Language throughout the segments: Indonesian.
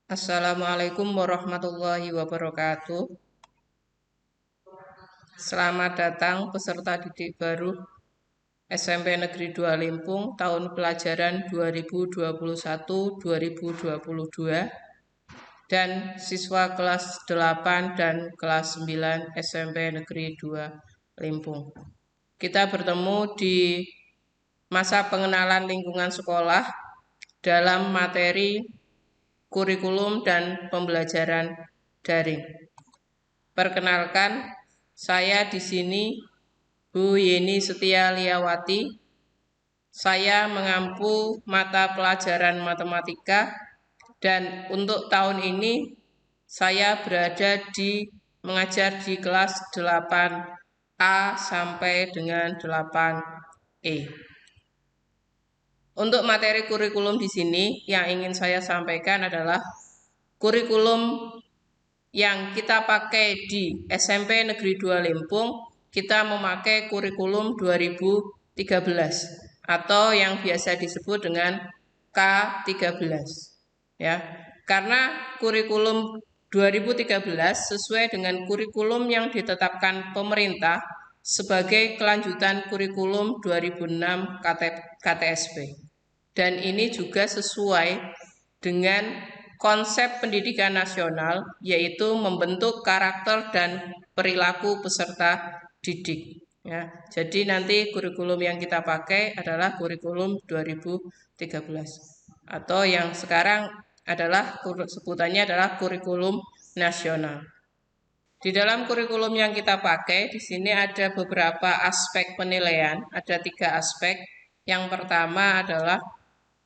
Assalamualaikum warahmatullahi wabarakatuh. Selamat datang peserta didik baru SMP Negeri 2 Limpung tahun pelajaran 2021-2022 dan siswa kelas 8 dan kelas 9 SMP Negeri 2 Limpung. Kita bertemu di masa pengenalan lingkungan sekolah dalam materi kurikulum dan pembelajaran daring. Perkenalkan, saya di sini Bu Yeni Setia Liawati. Saya mengampu mata pelajaran matematika dan untuk tahun ini saya berada mengajar di kelas 8A sampai dengan 8E. Untuk materi kurikulum di sini yang ingin saya sampaikan adalah kurikulum yang kita pakai di SMP Negeri 2 Limpung, kita memakai kurikulum 2013 atau yang biasa disebut dengan K13. Ya. Karena kurikulum 2013 sesuai dengan kurikulum yang ditetapkan pemerintah sebagai kelanjutan kurikulum 2006 KTSP. Dan ini juga sesuai dengan konsep pendidikan nasional, yaitu membentuk karakter dan perilaku peserta didik. Ya, jadi nanti kurikulum yang kita pakai adalah kurikulum 2013 atau yang sekarang adalah sebutannya adalah kurikulum nasional. Di dalam kurikulum yang kita pakai, di sini ada beberapa aspek penilaian, ada 3 aspek. Yang pertama adalah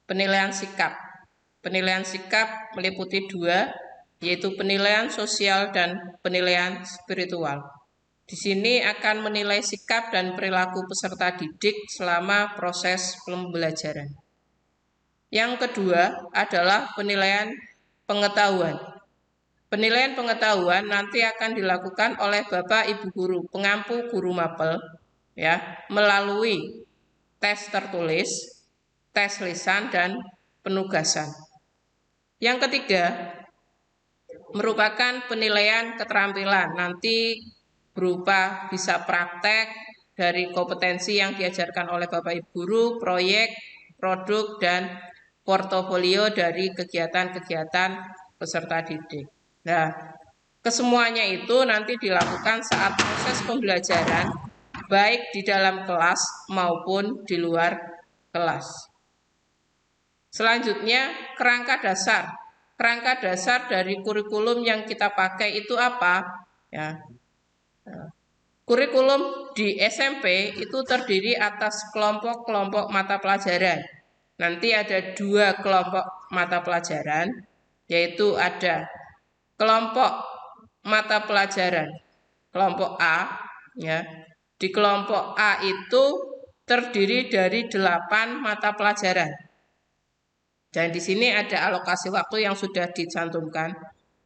penilaian sikap. Penilaian sikap meliputi 2, yaitu penilaian sosial dan penilaian spiritual. Di sini akan menilai sikap dan perilaku peserta didik selama proses pembelajaran. Yang kedua adalah penilaian pengetahuan. Penilaian pengetahuan nanti akan dilakukan oleh Bapak Ibu Guru, pengampu guru mapel, ya, melalui tes tertulis, tes lisan, dan penugasan. Yang ketiga merupakan penilaian keterampilan, nanti berupa bisa praktek dari kompetensi yang diajarkan oleh Bapak Ibu Guru, proyek, produk, dan portofolio dari kegiatan-kegiatan peserta didik. Nah, kesemuanya itu nanti dilakukan saat proses pembelajaran, baik di dalam kelas maupun di luar kelas. Selanjutnya, kerangka dasar. Kerangka dasar dari kurikulum yang kita pakai itu apa? Ya. Kurikulum di SMP itu terdiri atas kelompok-kelompok mata pelajaran. Nanti ada 2 kelompok mata pelajaran, yaitu ada kelompok mata pelajaran kelompok A, ya. Di kelompok A itu terdiri dari 8 mata pelajaran. Dan di sini ada alokasi waktu yang sudah dicantumkan.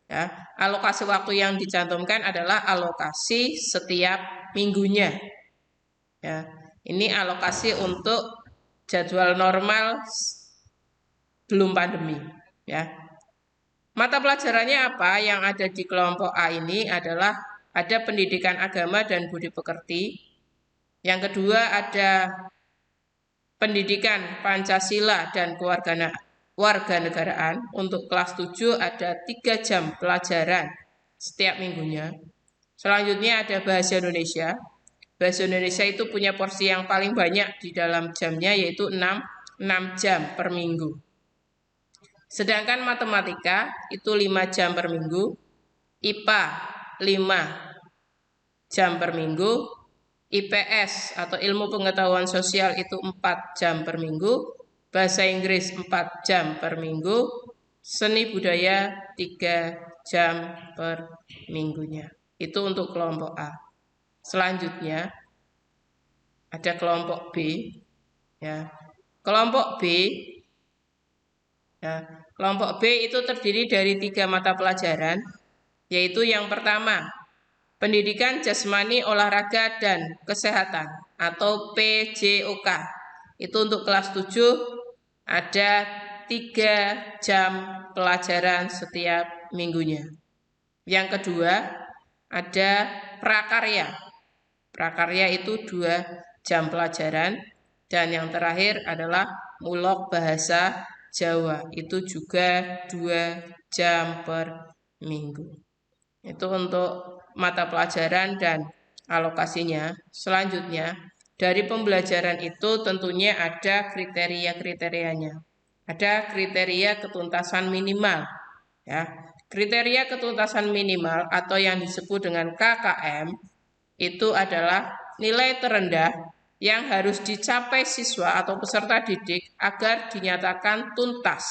Ya, alokasi waktu yang dicantumkan adalah alokasi setiap minggunya. Ya, ini alokasi untuk jadwal normal belum pandemi. Ya, mata pelajarannya apa? Yang ada di kelompok A ini adalah ada pendidikan agama dan budi pekerti. Yang kedua ada pendidikan Pancasila dan kewarganegaraan. Untuk kelas 7 ada 3 jam pelajaran setiap minggunya. Selanjutnya ada bahasa Indonesia. Bahasa Indonesia itu punya porsi yang paling banyak di dalam jamnya, yaitu 6 jam per minggu. Sedangkan matematika itu 5 jam per minggu, IPA 5 jam per minggu, IPS atau ilmu pengetahuan sosial itu 4 jam per minggu, bahasa Inggris 4 jam per minggu, seni budaya 3 jam per minggunya. Itu untuk kelompok A. Selanjutnya ada kelompok B. Ya. Kelompok B, ya, kelompok B itu terdiri dari 3 mata pelajaran, yaitu yang pertama pendidikan jasmani, olahraga, dan kesehatan atau PJOK. Itu untuk kelas 7 ada 3 jam pelajaran setiap minggunya. Yang kedua, ada prakarya. Prakarya itu 2 jam pelajaran. Dan yang terakhir adalah mulok bahasa Jawa. Itu juga 2 jam per minggu. Itu untuk mata pelajaran dan alokasinya. Selanjutnya, dari pembelajaran itu tentunya ada kriteria-kriterianya. Ada kriteria ketuntasan minimal. Ya. Kriteria ketuntasan minimal atau yang disebut dengan KKM itu adalah nilai terendah yang harus dicapai siswa atau peserta didik agar dinyatakan tuntas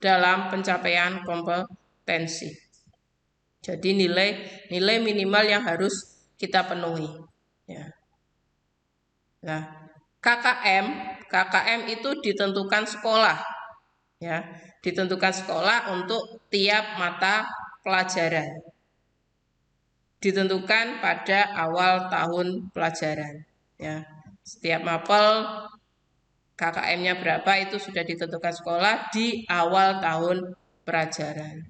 dalam pencapaian kompetensi. Jadi nilai minimal yang harus kita penuhi. Ya. Nah, KKM itu ditentukan sekolah, ya, ditentukan sekolah untuk tiap mata pelajaran. Ditentukan pada awal tahun pelajaran. Ya, setiap mapel KKM-nya berapa itu sudah ditentukan sekolah di awal tahun pelajaran.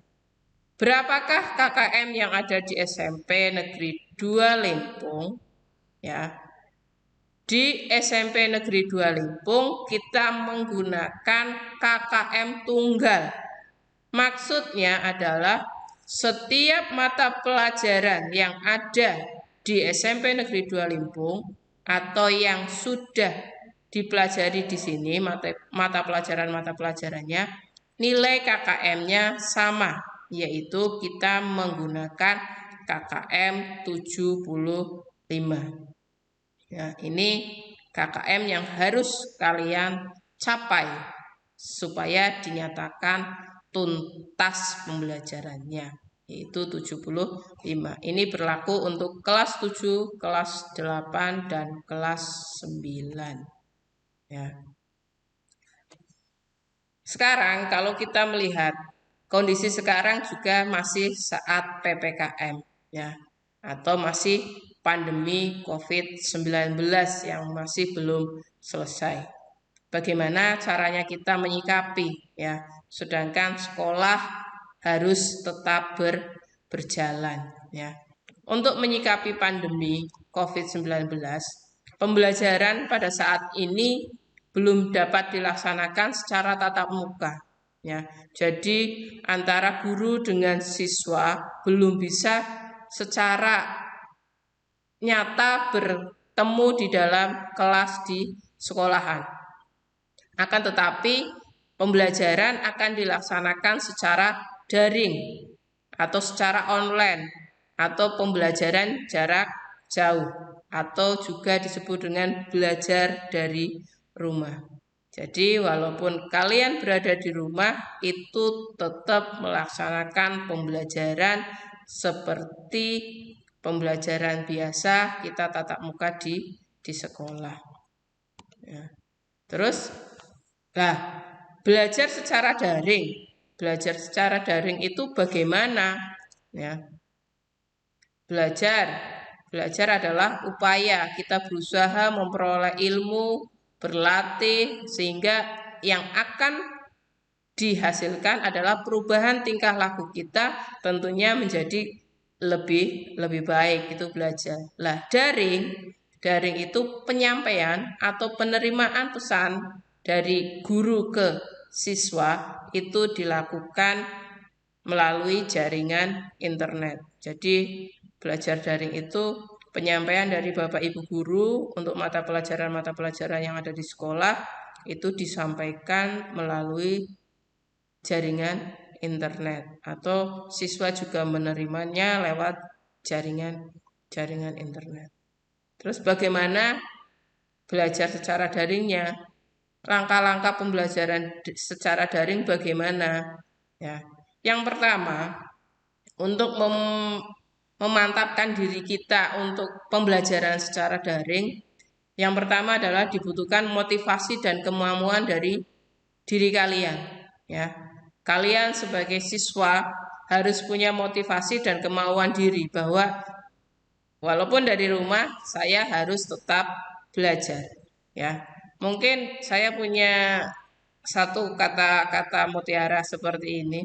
Berapakah KKM yang ada di SMP Negeri 2 Limpung? Ya. Di SMP Negeri 2 Limpung kita menggunakan KKM tunggal. Maksudnya adalah setiap mata pelajaran yang ada di SMP Negeri 2 Limpung atau yang sudah dipelajari di sini mata pelajarannya nilai KKM-nya sama, yaitu kita menggunakan KKM 75. Ya, ini KKM yang harus kalian capai supaya dinyatakan tuntas pembelajarannya, yaitu 75. Ini berlaku untuk kelas 7, kelas 8, dan kelas 9. Ya. Sekarang kalau kita melihat kondisi sekarang juga masih saat PPKM, ya, atau masih pandemi COVID-19 yang masih belum selesai. Bagaimana caranya kita menyikapi, ya, sedangkan sekolah harus tetap berjalan, ya. Untuk menyikapi pandemi COVID-19, pembelajaran pada saat ini belum dapat dilaksanakan secara tatap muka. Ya, jadi antara guru dengan siswa belum bisa secara nyata bertemu di dalam kelas di sekolahan. Akan tetapi pembelajaran akan dilaksanakan secara daring atau secara online atau pembelajaran jarak jauh atau juga disebut dengan belajar dari rumah. Jadi walaupun kalian berada di rumah itu tetap melaksanakan pembelajaran seperti pembelajaran biasa kita tatap muka di sekolah. Ya. Terus, belajar secara daring itu bagaimana? Ya. Belajar adalah upaya kita berusaha memperoleh ilmu, berlatih sehingga yang akan dihasilkan adalah perubahan tingkah laku kita tentunya menjadi lebih baik, itu belajar. Lah, daring itu penyampaian atau penerimaan pesan dari guru ke siswa itu dilakukan melalui jaringan internet. Jadi belajar daring itu penyampaian dari Bapak Ibu guru untuk mata pelajaran yang ada di sekolah itu disampaikan melalui jaringan internet atau siswa juga menerimanya lewat jaringan internet. Terus bagaimana belajar secara daringnya? Langkah-langkah pembelajaran secara daring bagaimana? Ya. Yang pertama, untuk memantapkan diri kita untuk pembelajaran secara daring, yang pertama adalah dibutuhkan motivasi dan kemampuan dari diri kalian. Ya. Kalian sebagai siswa harus punya motivasi dan kemauan diri bahwa walaupun dari rumah saya harus tetap belajar. Ya, mungkin saya punya satu kata-kata mutiara seperti ini.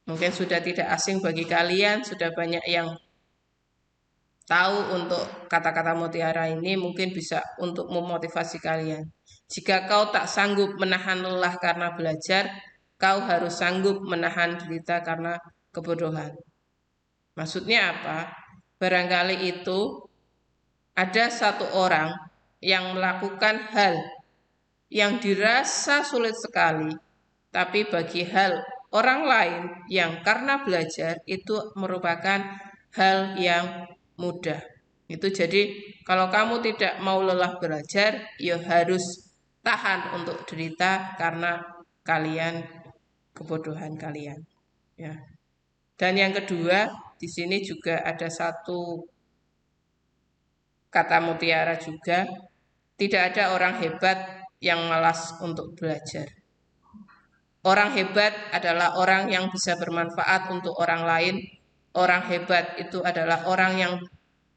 Mungkin sudah tidak asing bagi kalian, sudah banyak yang tahu untuk kata-kata mutiara ini, mungkin bisa untuk memotivasi kalian. Jika kau tak sanggup menahan lelah karena belajar, kau harus sanggup menahan derita karena kebodohan. Maksudnya apa? Barangkali itu ada satu orang yang melakukan hal yang dirasa sulit sekali, tapi bagi hal orang lain yang karena belajar itu merupakan hal yang mudah. Itu jadi kalau kamu tidak mau lelah belajar, ya harus tahan untuk derita karena kalian kebodohan kalian. Ya. Dan yang kedua, di sini juga ada satu kata mutiara juga, tidak ada orang hebat yang malas untuk belajar. Orang hebat adalah orang yang bisa bermanfaat untuk orang lain. Orang hebat itu adalah orang yang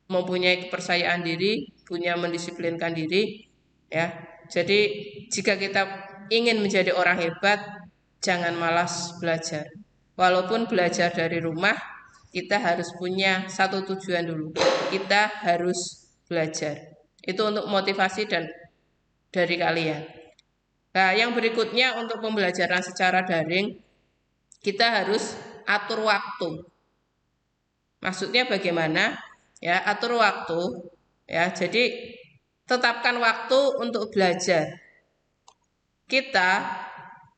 mempunyai kepercayaan diri, punya mendisiplinkan diri, ya. Jadi jika kita ingin menjadi orang hebat, jangan malas belajar. Walaupun belajar dari rumah, kita harus punya satu tujuan dulu. Kita harus belajar. Itu untuk motivasi dan dari kalian. Nah, yang berikutnya untuk pembelajaran secara daring, kita harus atur waktu. Maksudnya bagaimana? Ya, atur waktu. Ya, jadi tetapkan waktu untuk belajar. Kita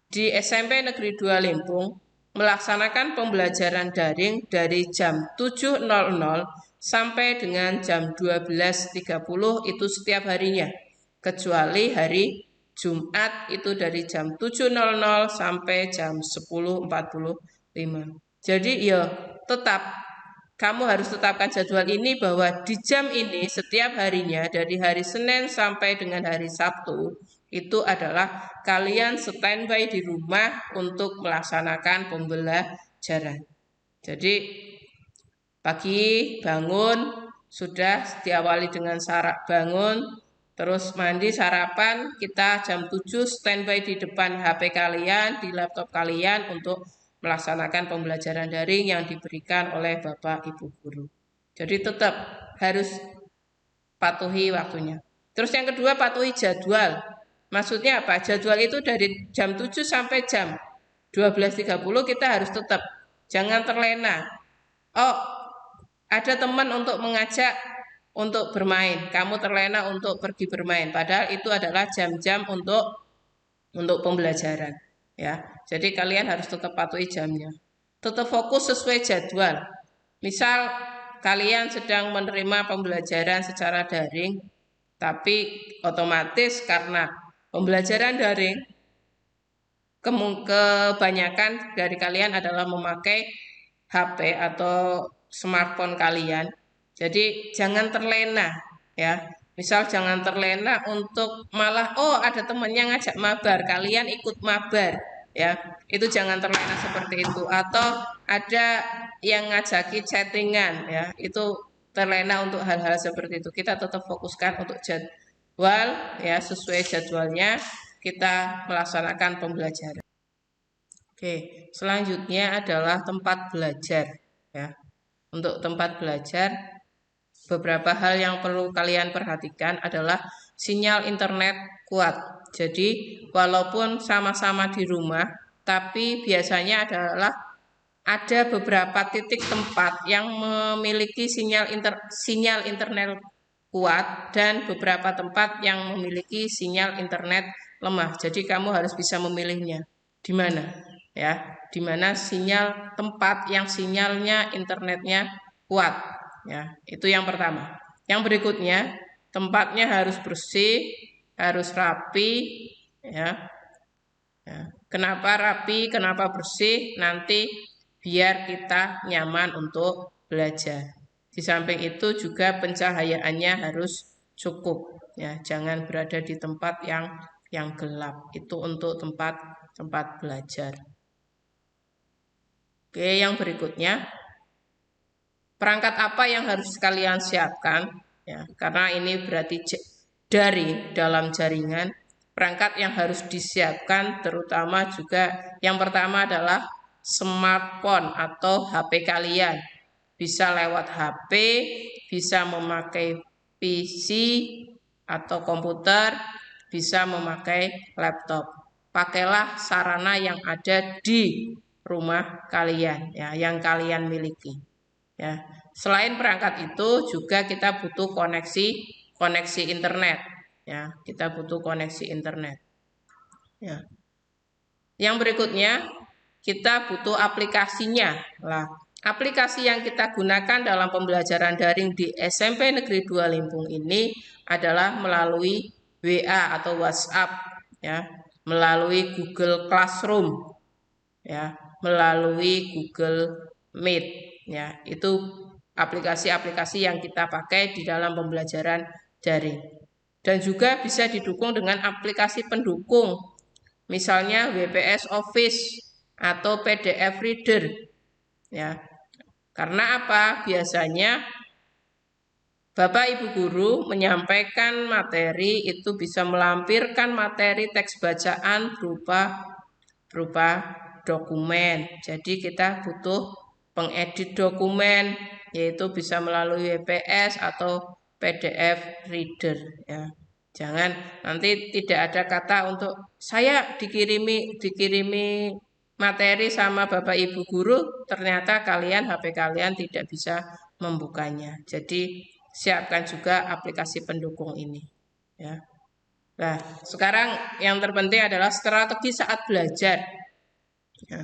di SMP Negeri 2 Limpung melaksanakan pembelajaran daring dari jam 7.00 sampai dengan jam 12.30 itu setiap harinya. Kecuali hari Jumat itu dari jam 7.00 sampai jam 10.45. Jadi ya tetap kamu harus tetapkan jadwal ini bahwa di jam ini setiap harinya dari hari Senin sampai dengan hari Sabtu itu adalah kalian standby di rumah untuk melaksanakan pembelajaran. Jadi pagi bangun sudah diawali dengan bangun, terus mandi sarapan, kita jam 7 standby di depan HP kalian, di laptop kalian untuk melaksanakan pembelajaran daring yang diberikan oleh Bapak Ibu guru. Jadi tetap harus patuhi waktunya. Terus yang kedua patuhi jadwal. Maksudnya apa? Jadwal itu dari jam 7 sampai jam 12.30 kita harus tetap. Jangan terlena. Oh, ada teman untuk mengajak untuk bermain. Kamu terlena untuk pergi bermain. Padahal itu adalah jam-jam untuk pembelajaran. Ya, jadi kalian harus tetap patuhi jamnya. Tetap fokus sesuai jadwal. Misal kalian sedang menerima pembelajaran secara daring, tapi otomatis karena pembelajaran daring, kebanyakan dari kalian adalah memakai HP atau smartphone kalian. Jadi jangan terlena, ya. Misal jangan terlena untuk malah ada temannya ngajak mabar, kalian ikut mabar, ya. Itu jangan terlena seperti itu. Atau ada yang ngajaki chattingan, ya. Itu terlena untuk hal-hal seperti itu. Kita tetap fokuskan untuk jadwal, ya, sesuai jadwalnya kita melaksanakan pembelajaran. Oke, selanjutnya adalah tempat belajar, ya. Untuk tempat belajar, beberapa hal yang perlu kalian perhatikan adalah sinyal internet kuat. Jadi, walaupun sama-sama di rumah, tapi biasanya adalah ada beberapa titik tempat yang memiliki sinyal internet kuat dan beberapa tempat yang memiliki sinyal internet lemah. Jadi, kamu harus bisa memilihnya. Di mana? Ya, di mana sinyal tempat yang sinyalnya internetnya kuat, ya, itu yang pertama. Yang berikutnya, tempatnya harus bersih, harus rapi, ya. Ya. Kenapa rapi, kenapa bersih? Nanti biar kita nyaman untuk belajar. Di samping itu juga pencahayaannya harus cukup, ya. Jangan berada di tempat yang gelap. Itu untuk tempat belajar. Oke, yang berikutnya, perangkat apa yang harus kalian siapkan? Ya, karena ini berarti daring dalam jaringan. perangkat yang harus disiapkan, terutama juga yang pertama adalah smartphone atau HP kalian. Bisa lewat HP, bisa memakai PC atau komputer, bisa memakai laptop. Pakailah sarana yang ada di rumah kalian, ya, yang kalian miliki. Ya. Selain perangkat itu juga kita butuh koneksi internet. Ya, kita butuh koneksi internet. Ya. Yang berikutnya kita butuh aplikasinya. Lah, aplikasi yang kita gunakan dalam pembelajaran daring di SMP Negeri 2 Limpung ini adalah melalui WA atau WhatsApp, ya, melalui Google Classroom, ya, melalui Google Meet, ya. Itu aplikasi-aplikasi yang kita pakai di dalam pembelajaran daring. Dan juga bisa didukung dengan aplikasi pendukung, misalnya WPS Office atau PDF Reader, ya. Karena apa? Biasanya Bapak Ibu guru menyampaikan materi itu bisa melampirkan materi teks bacaan berupa dokumen. Jadi kita butuh pengedit dokumen, yaitu bisa melalui WPS atau PDF Reader, ya. Jangan nanti tidak ada kata untuk saya dikirimi materi sama Bapak Ibu guru, ternyata HP kalian tidak bisa membukanya. Jadi siapkan juga aplikasi pendukung ini, ya. Nah, sekarang yang terpenting adalah strategi saat belajar. Ya.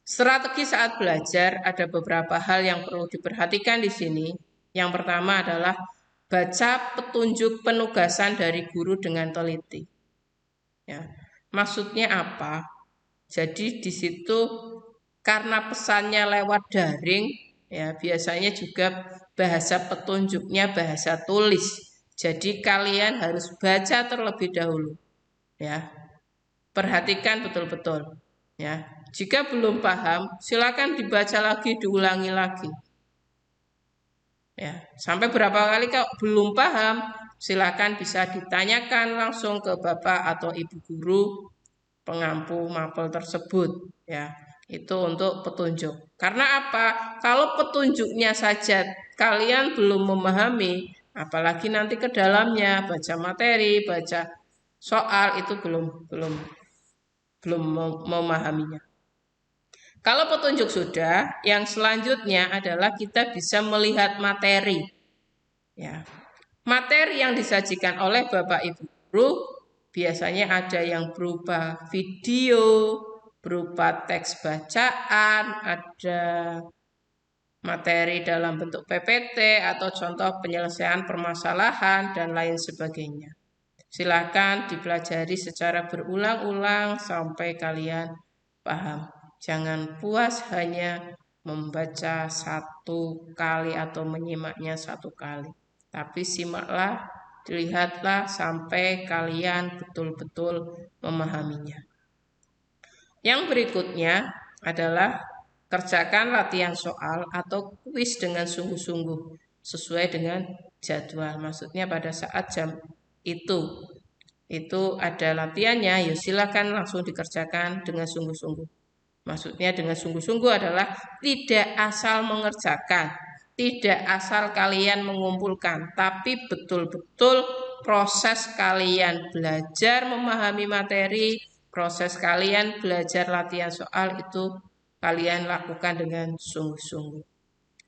Strategi saat belajar ada beberapa hal yang perlu diperhatikan di sini. Yang pertama adalah baca petunjuk penugasan dari guru dengan teliti. Ya. Maksudnya apa? Jadi di situ karena pesannya lewat daring, ya biasanya juga bahasa petunjuknya bahasa tulis. Jadi kalian harus baca terlebih dahulu, ya. Perhatikan betul-betul, ya. Jika belum paham, silakan dibaca lagi, diulangi lagi. Ya, sampai berapa kali kalau belum paham, silakan bisa ditanyakan langsung ke Bapak atau Ibu guru pengampu mapel tersebut, ya. Itu untuk petunjuk. Karena apa? Kalau petunjuknya saja kalian belum memahami, apalagi nanti ke dalamnya baca materi, baca soal itu belum memahaminya. Kalau petunjuk sudah, yang selanjutnya adalah kita bisa melihat materi. Ya. Materi yang disajikan oleh Bapak Ibu guru biasanya ada yang berupa video, berupa teks bacaan, ada materi dalam bentuk PPT atau contoh penyelesaian permasalahan dan lain sebagainya. Silakan dipelajari secara berulang-ulang sampai kalian paham. Jangan puas hanya membaca satu kali atau menyimaknya satu kali. Tapi simaklah, dilihatlah sampai kalian betul-betul memahaminya. Yang berikutnya adalah kerjakan latihan soal atau kuis dengan sungguh-sungguh sesuai dengan jadwal. Maksudnya pada saat jam itu ada latihannya, ya silakan langsung dikerjakan dengan sungguh-sungguh. Maksudnya dengan sungguh-sungguh adalah tidak asal mengerjakan, tidak asal kalian mengumpulkan, tapi betul-betul proses kalian belajar memahami materi, proses kalian belajar latihan soal itu kalian lakukan dengan sungguh-sungguh.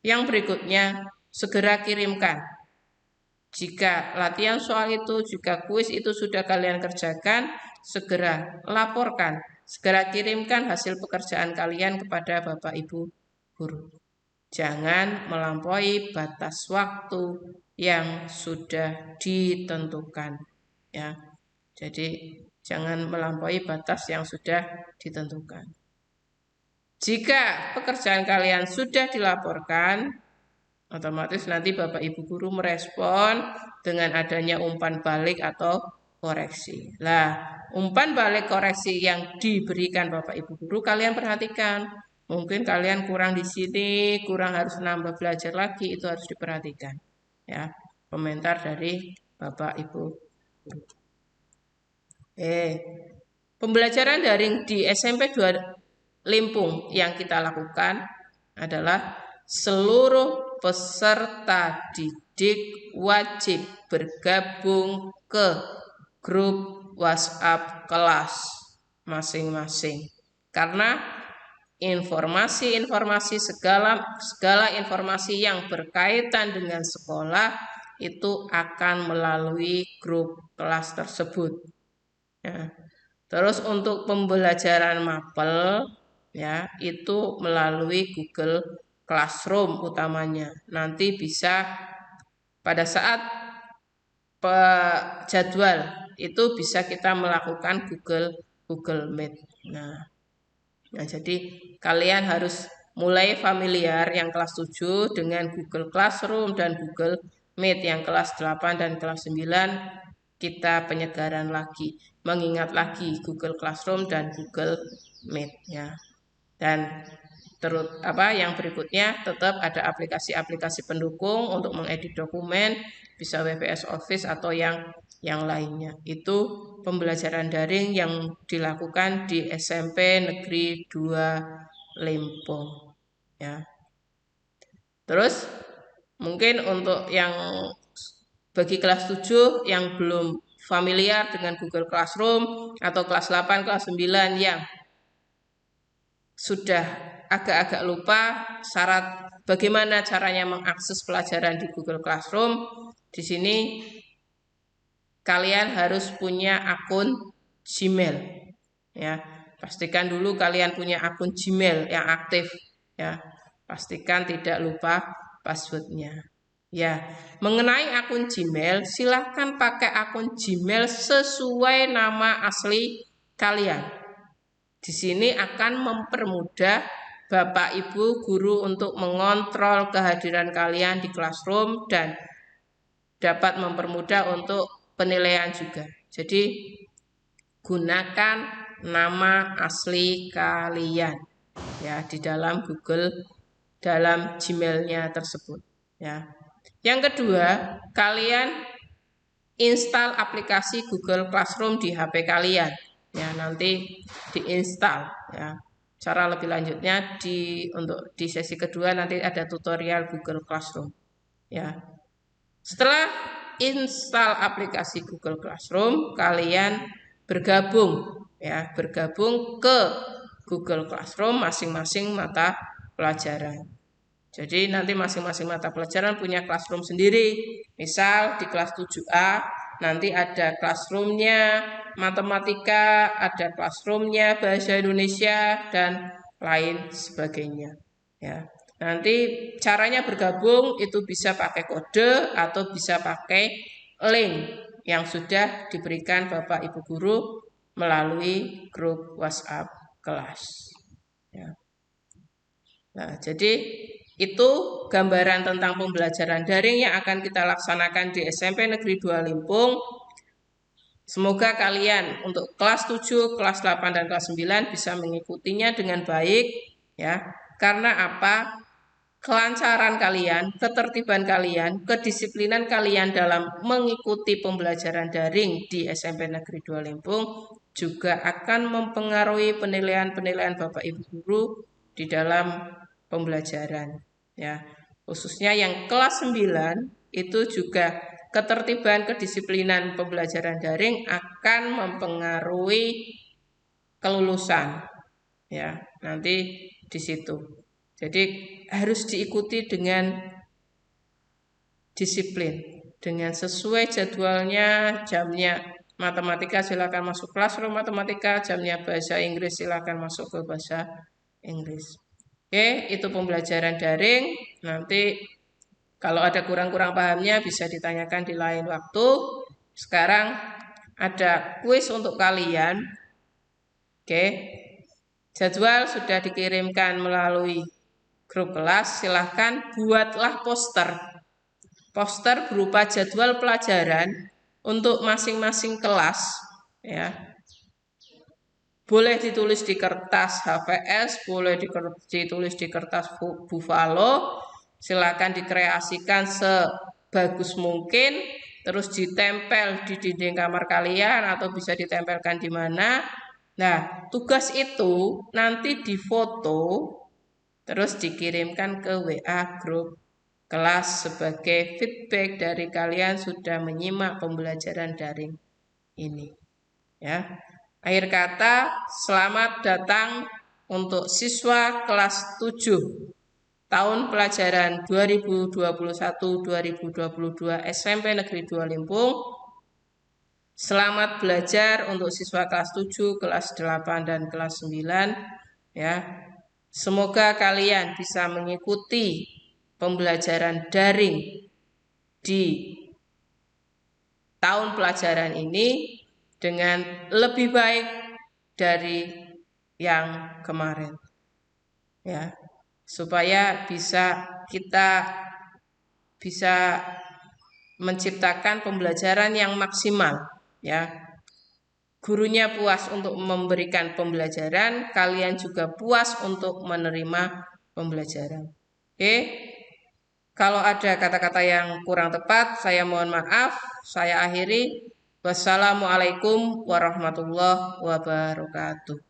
Yang berikutnya, segera kirimkan. Jika latihan soal itu, jika kuis itu sudah kalian kerjakan, segera laporkan, segera kirimkan hasil pekerjaan kalian kepada Bapak Ibu guru. Jangan melampaui batas waktu yang sudah ditentukan, ya. Jadi jangan melampaui batas yang sudah ditentukan. Jika pekerjaan kalian sudah dilaporkan, otomatis nanti Bapak Ibu guru merespon dengan adanya umpan balik atau koreksi. Lah, umpan balik koreksi yang diberikan Bapak Ibu guru kalian perhatikan. Mungkin kalian kurang di sini, kurang harus nambah belajar lagi, itu harus diperhatikan. Ya, komentar dari Bapak Ibu guru. Pembelajaran daring di SMP 2 Limpung yang kita lakukan adalah seluruh peserta didik wajib bergabung ke grup WhatsApp kelas masing-masing. Karena informasi-informasi segala informasi yang berkaitan dengan sekolah itu akan melalui grup kelas tersebut. Ya. Terus untuk pembelajaran mapel ya itu melalui Google Classroom utamanya. Nanti bisa pada saat jadwal itu bisa kita melakukan Google Meet. Nah, jadi kalian harus mulai familiar yang kelas 7 dengan Google Classroom dan Google Meet. Yang kelas 8 dan kelas 9 kita penyegaran lagi, mengingat lagi Google Classroom dan Google Meet ya. Dan yang berikutnya tetap ada aplikasi-aplikasi pendukung untuk mengedit dokumen, bisa WPS Office atau yang lainnya. Itu pembelajaran daring yang dilakukan di SMP Negeri 2 Limpung ya. Terus mungkin untuk yang bagi kelas 7 yang belum familiar dengan Google Classroom atau kelas 8, kelas 9 yang sudah agak-agak lupa syarat bagaimana caranya mengakses pelajaran di Google Classroom, di sini kalian harus punya akun Gmail. Ya, pastikan dulu kalian punya akun Gmail yang aktif. Ya, pastikan tidak lupa passwordnya. Ya, mengenai akun Gmail, silahkan pakai akun Gmail sesuai nama asli kalian. Di sini akan mempermudah Bapak Ibu guru untuk mengontrol kehadiran kalian di classroom dan dapat mempermudah untuk penilaian juga. Jadi gunakan nama asli kalian ya di dalam dalam Gmail-nya tersebut ya. Yang kedua, kalian install aplikasi Google Classroom di HP kalian. Ya, nanti diinstal ya. Cara lebih lanjutnya untuk di sesi kedua nanti ada tutorial Google Classroom. Ya. Setelah install aplikasi Google Classroom, kalian bergabung ke Google Classroom masing-masing mata pelajaran. Jadi nanti masing-masing mata pelajaran punya classroom sendiri. Misal di kelas 7A nanti ada classroomnya matematika, ada classroomnya bahasa Indonesia dan lain sebagainya. Ya. Nanti caranya bergabung itu bisa pakai kode atau bisa pakai link yang sudah diberikan Bapak Ibu Guru melalui grup WhatsApp kelas. Ya. Nah, jadi itu gambaran tentang pembelajaran daring yang akan kita laksanakan di SMP Negeri 2 Limpung. Semoga kalian untuk kelas 7, kelas 8, dan kelas 9 bisa mengikutinya dengan baik ya. Karena apa? Kelancaran kalian, ketertiban kalian, kedisiplinan kalian dalam mengikuti pembelajaran daring di SMP Negeri 2 Limpung juga akan mempengaruhi penilaian-penilaian Bapak Ibu Guru di dalam pembelajaran ya. Khususnya yang kelas 9 itu juga ketertiban kedisiplinan pembelajaran daring akan mempengaruhi kelulusan ya. Nanti di situ. Jadi harus diikuti dengan disiplin, dengan sesuai jadwalnya, jamnya matematika silakan masuk classroom matematika, jamnya bahasa Inggris silakan masuk ke bahasa Inggris. Oke, itu pembelajaran daring. Nanti kalau ada kurang-kurang pahamnya bisa ditanyakan di lain waktu. Sekarang ada kuis untuk kalian. Oke, jadwal sudah dikirimkan melalui grup kelas. Silahkan buatlah poster berupa jadwal pelajaran untuk masing-masing kelas ya. Boleh ditulis di kertas HVS, boleh ditulis di kertas Buffalo. Silakan dikreasikan sebagus mungkin. terus ditempel di dinding kamar kalian atau bisa ditempelkan di mana. Nah, tugas itu nanti difoto terus dikirimkan ke WA grup kelas sebagai feedback dari kalian sudah menyimak pembelajaran daring ini. Ya. Akhir kata, selamat datang untuk siswa kelas 7 tahun pelajaran 2021-2022 SMP Negeri 2 Limpung. Selamat belajar untuk siswa kelas 7, kelas 8 dan kelas 9 ya. Semoga kalian bisa mengikuti pembelajaran daring di tahun pelajaran ini dengan lebih baik dari yang kemarin. Ya, supaya kita bisa menciptakan pembelajaran yang maksimal, ya. Gurunya puas untuk memberikan pembelajaran, kalian juga puas untuk menerima pembelajaran. Oke. Kalau ada kata-kata yang kurang tepat, saya mohon maaf. Saya akhiri. Wassalamualaikum warahmatullahi wabarakatuh.